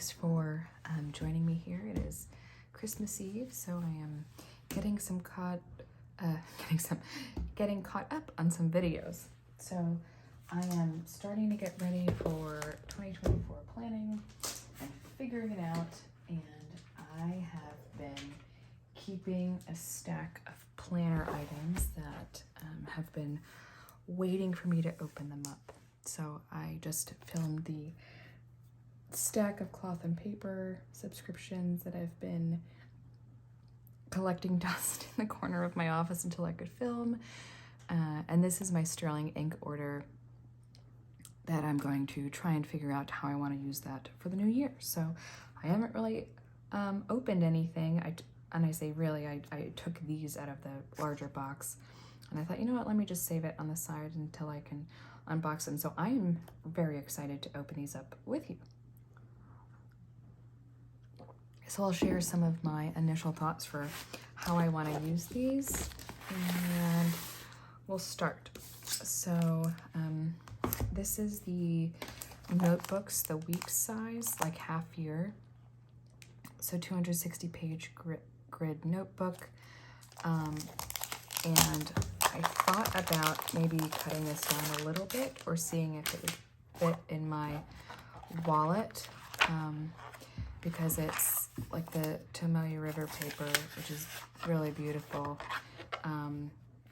Thanks for joining me here. It is Christmas Eve, so I am getting caught up on some videos. So I am starting to get ready for 2024 planning and figuring it out, and I have been keeping a stack of planner items that have been waiting for me to open them up. So I just filmed the stack of cloth and paper subscriptions that I've been collecting dust in the corner of my office until I could film. And this is my sterling ink order that I'm going to try and figure out how I want to use that for the new year. So I haven't really opened anything. I took these out of the larger box, and I thought, you know what, let me just save it on the side until I can unbox them. So I am very excited to open these up with you. So I'll share some of my initial thoughts for how I want to use these, and we'll start. So this is the notebooks, the week size, like half year. So 260 page grid notebook. And I thought about maybe cutting this down a little bit or seeing if it would fit in my wallet, because it's like the Tomoe River paper, which is really beautiful.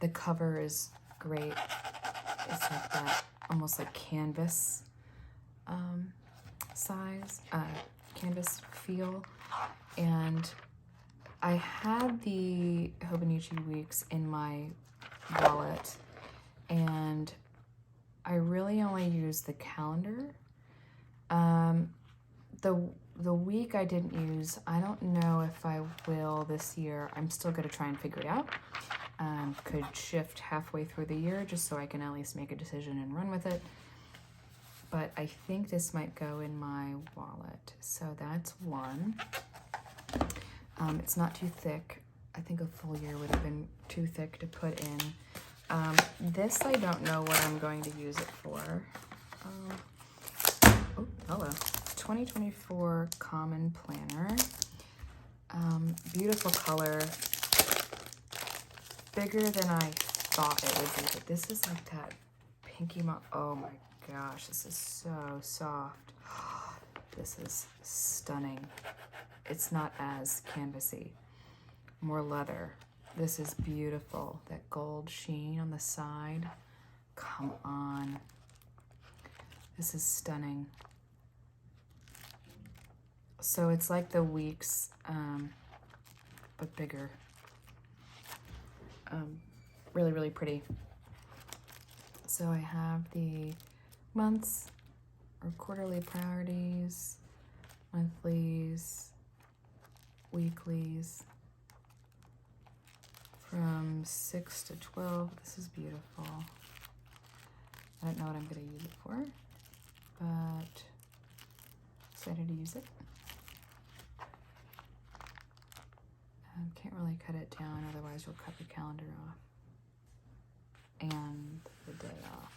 The cover is great. It's like that, almost like canvas size, canvas feel. And I had the Hobonichi Weeks in my wallet, and I really only used the calendar. The week I didn't use, I don't know if I will this year. I'm still going to try and figure it out. Could shift halfway through the year just so I can at least make a decision and run with it. But I think this might go in my wallet. So that's one. It's not too thick. I think a full year would have been too thick to put in. This I don't know what I'm going to use it for. Oh, hello. 2024 Common Planner. Beautiful color. Bigger than I thought it would be, but this is like that pinky oh my gosh, this is so soft. This is stunning. It's not as canvassy, more leather. This is beautiful. That gold sheen on the side. Come on. This is stunning. So it's like the weeks, but bigger. Really, really pretty. So I have the months or quarterly priorities, monthlies, weeklies, from 6 to 12. This is beautiful. I don't know what I'm going to use it for, but excited to use it. Can't really cut it down, otherwise you'll cut the calendar off and the day off.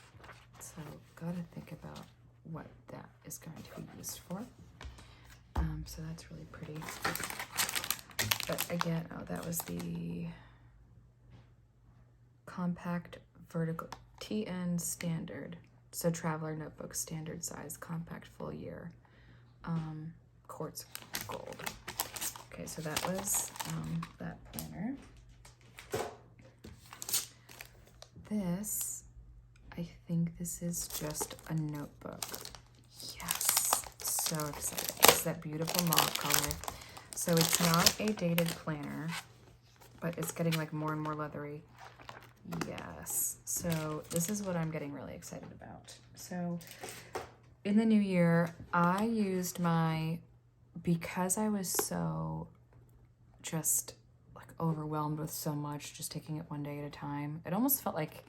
So gotta think about what that is going to be used for. So that's really pretty. But again, oh, that was the compact vertical TN standard. So traveler notebook, standard size, compact full year, quartz gold. Okay, so that was that planner. This, I think this is just a notebook. Yes, so excited. It's that beautiful mauve color. So it's not a dated planner, but it's getting like more and more leathery. Yes, so this is what I'm getting really excited about. So in the new year, I used because I was so just like overwhelmed with so much, just taking it one day at a time, it almost felt like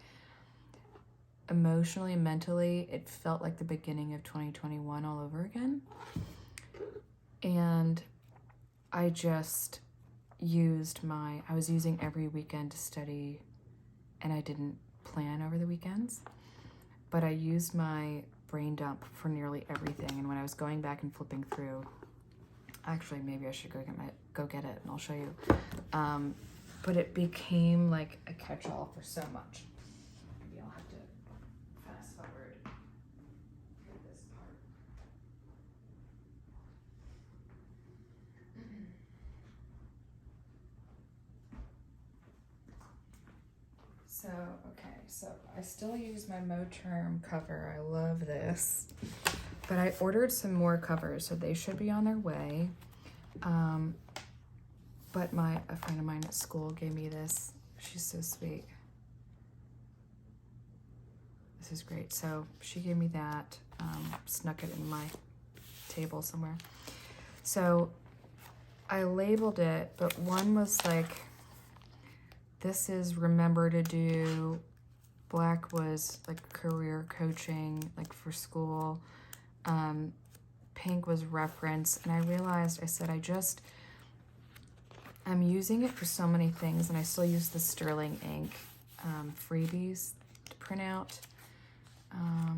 emotionally, mentally, it felt like the beginning of 2021 all over again. And I just I was using every weekend to study, and I didn't plan over the weekends, but I used my brain dump for nearly everything. And when I was going back and flipping through, Actually, maybe I should go get it and I'll show you. But it became like a catch-all for so much. Maybe I'll have to fast forward through this part. So, okay, so I still use my Moterm cover. I love this. But I ordered some more covers, so they should be on their way. But a friend of mine at school gave me this. She's so sweet. This is great. So she gave me that, snuck it in my table somewhere. So I labeled it, but one was like, this is remember to do. Black was like career coaching, like for school. Pink was reference. And I realized, I said, I'm using it for so many things, and I still use the Sterling ink freebies to print out. I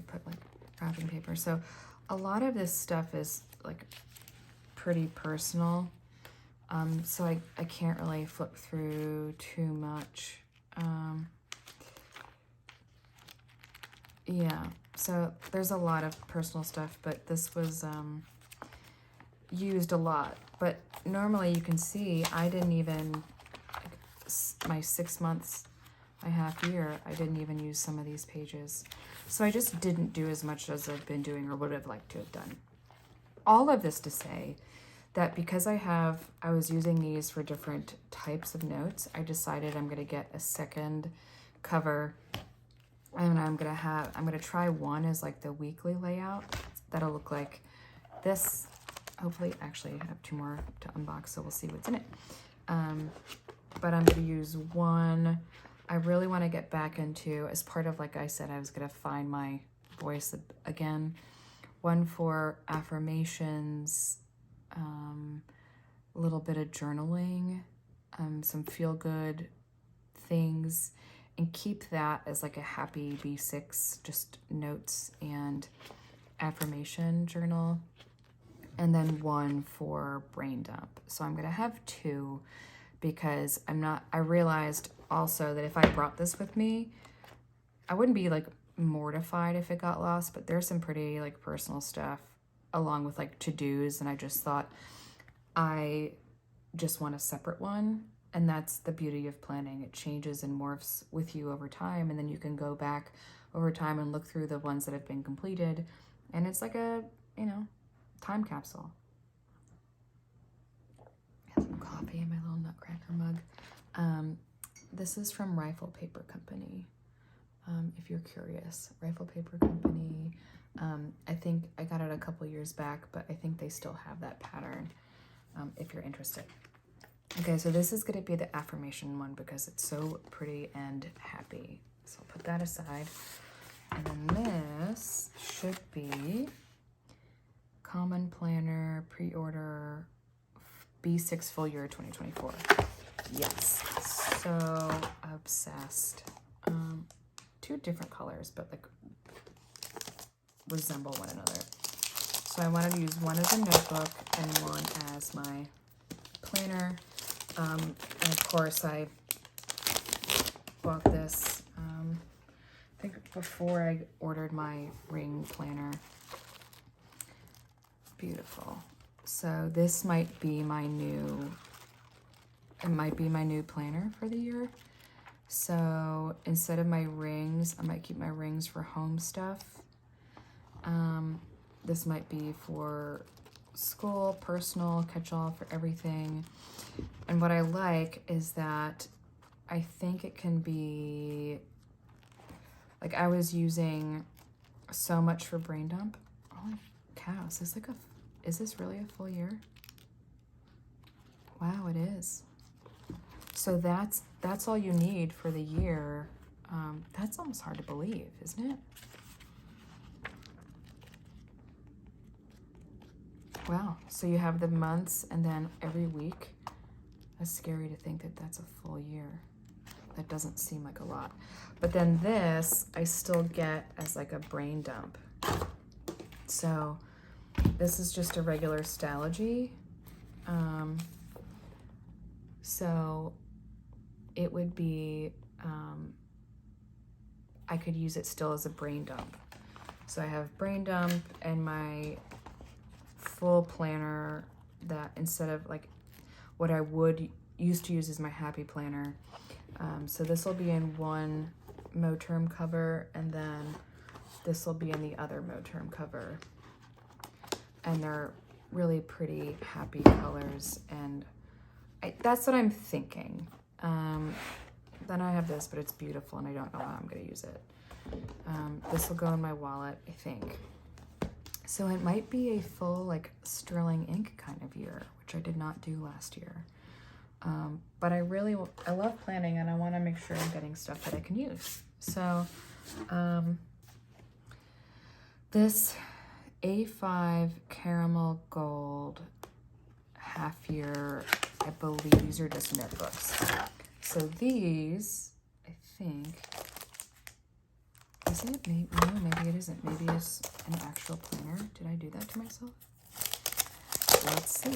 put like wrapping paper. So a lot of this stuff is like pretty personal. So I can't really flip through too much. Yeah, so there's a lot of personal stuff, but this was used a lot. But normally you can see I didn't even, my 6 months, my half year, I didn't even use some of these pages. So I just didn't do as much as I've been doing or would have liked to have done. All of this to say that because I was using these for different types of notes, I decided I'm gonna get a second cover, and I'm gonna try one as like the weekly layout. That'll look like this. Hopefully, actually I have 2 more to unbox, so we'll see what's in it. But I'm gonna use one. I really wanna get back into, as part of, like I said, I was gonna find my voice again. One for affirmations, a little bit of journaling, some feel-good things, and keep that as like a happy B6, just notes and affirmation journal, and then one for brain dump. So I'm gonna have 2 because I realized also that if I brought this with me, I wouldn't be like mortified if it got lost, but there's some pretty like personal stuff along with like to-dos, and I just thought I just want a separate one. And that's the beauty of planning. It changes and morphs with you over time, and then you can go back over time and look through the ones that have been completed, and it's like a, time capsule. I have some coffee in my little nutcracker mug. This is from Rifle Paper Company. If you're curious, Rifle Paper Company. I think I got it a couple years back, but I think they still have that pattern, if you're interested. Okay, so this is going to be the affirmation one because it's so pretty and happy. So I'll put that aside. And then this should be Common Planner Pre-Order B6 Full Year 2024. Yes, so obsessed. 2 different colors, but like resemble one another. So I wanted to use one as a notebook and one as my planner. And of course I bought this, I think before I ordered my ring planner. Beautiful. So this might be my new planner for the year. So instead of my rings, I might keep my rings for home stuff. This might be for school, personal, catch-all for everything. And what I like is that I think it can be, like I was using so much for brain dump. Holy cow, is this really a full year? Wow, it is. So that's all you need for the year. That's almost hard to believe, isn't it? Wow, so you have the months and then every week. That's scary to think that that's a full year. That doesn't seem like a lot. But then this, I still get as like a brain dump. So This is just a regular Stalogy. So it would be, I could use it still as a brain dump. So I have brain dump and my full planner that instead of like what I would used to use as my happy planner. So this will be in one Moterm cover, and then this will be in the other Moterm cover. And they're really pretty happy colors, and that's what I'm thinking. Then I have this, but it's beautiful and I don't know how I'm gonna use it. This will go in my wallet, I think. So it might be a full like sterling ink kind of year, which I did not do last year. But I love planning, and I wanna make sure I'm getting stuff that I can use. So this A5 Caramel Gold half year, I believe these are just notebooks. So these, I think, is it? Maybe, no, maybe it isn't. Maybe it's an actual planner. Did I do that to myself? Let's see.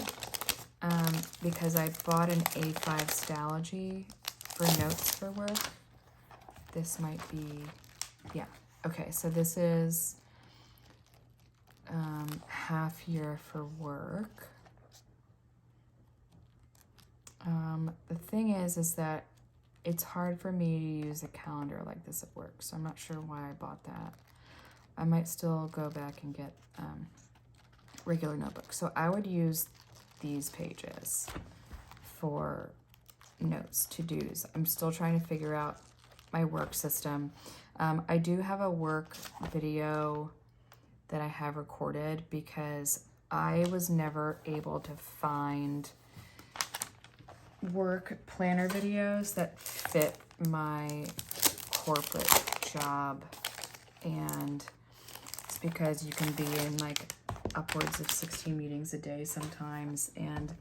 Because I bought an A5 Stalogy for notes for work. This might be, yeah. Okay, so this is half year for work. The thing is that it's hard for me to use a calendar like this at work, so I'm not sure why I bought that. I might still go back and get regular notebooks. So I would use these pages for notes, to-dos. I'm still trying to figure out my work system. I do have a work video that I have recorded because I was never able to find work planner videos that fit my corporate job, and it's because you can be in like upwards of 16 meetings a day sometimes, and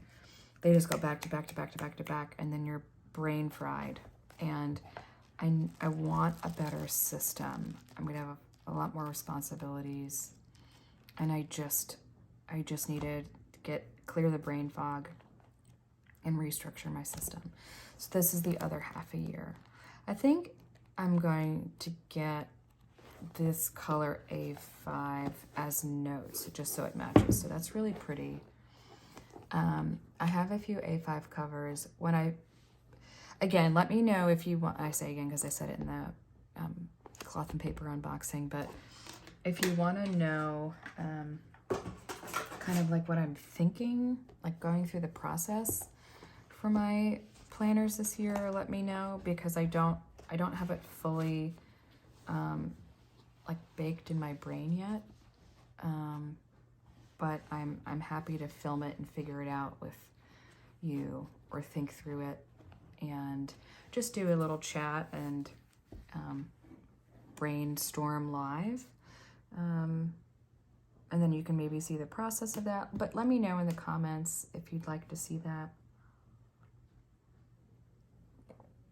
they just go back to back to back to back to back, and then you're brain fried. And I want a better system. I'm gonna have a lot more responsibilities, and I just needed to clear the brain fog and restructure my system. So this is the other half a year. I think I'm going to get this color A5 as notes, just so it matches. So that's really pretty. I have a few A5 covers. Again, let me know if you want, I say again because I said it in the cloth and paper unboxing, but if you want to know kind of like what I'm thinking, like going through the process for my planners this year, let me know, because I don't have it fully like baked in my brain yet. But I'm happy to film it and figure it out with you, or think through it and just do a little chat and brainstorm live. And then you can maybe see the process of that. But let me know in the comments if you'd like to see that.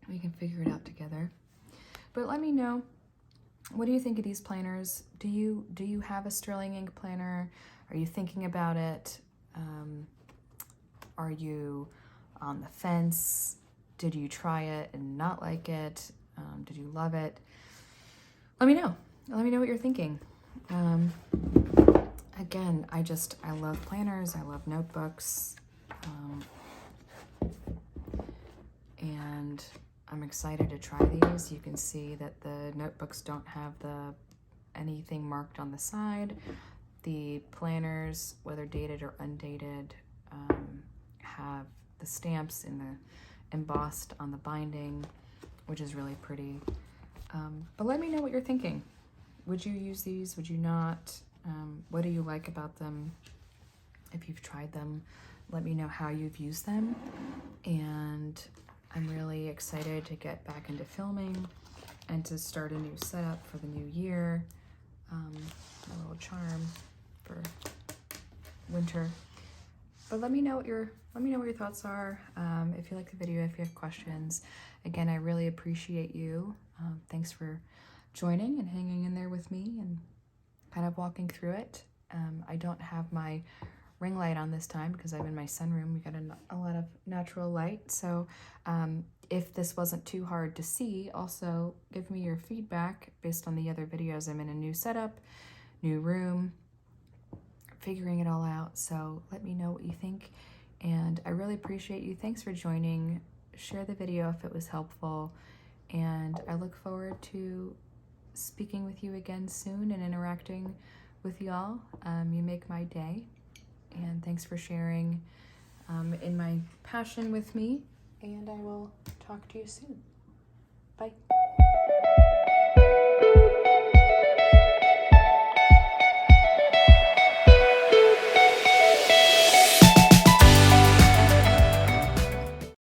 We can figure it out together. But let me know, what do you think of these planners? Do you have a sterling ink planner? Are you thinking about it? Are you on the fence? Did you try it and not like it? Did you love it? Let me know. Let me know what you're thinking. Again, I love planners. I love notebooks. And I'm excited to try these. You can see that the notebooks don't have anything marked on the side. The planners, whether dated or undated, have the stamps in the embossed on the binding, which is really pretty. But let me know what you're thinking. Would you use these? Would you not? What do you like about them? If you've tried them, let me know how you've used them. And I'm really excited to get back into filming and to start a new setup for the new year. A little charm for winter. But let me know what your thoughts are. If you like the video, if you have questions. Again, I really appreciate you. Thanks for joining and hanging in there with me and kind of walking through it. I don't have my ring light on this time because I'm in my sunroom. We got a lot of natural light. So if this wasn't too hard to see, also give me your feedback based on the other videos. I'm in a new setup, new room, figuring it all out. So let me know what you think. And I really appreciate you. Thanks for joining. Share the video if it was helpful. And I look forward to speaking with you again soon and interacting with y'all. You make my day. And thanks for sharing in my passion with me. And I will talk to you soon. Bye.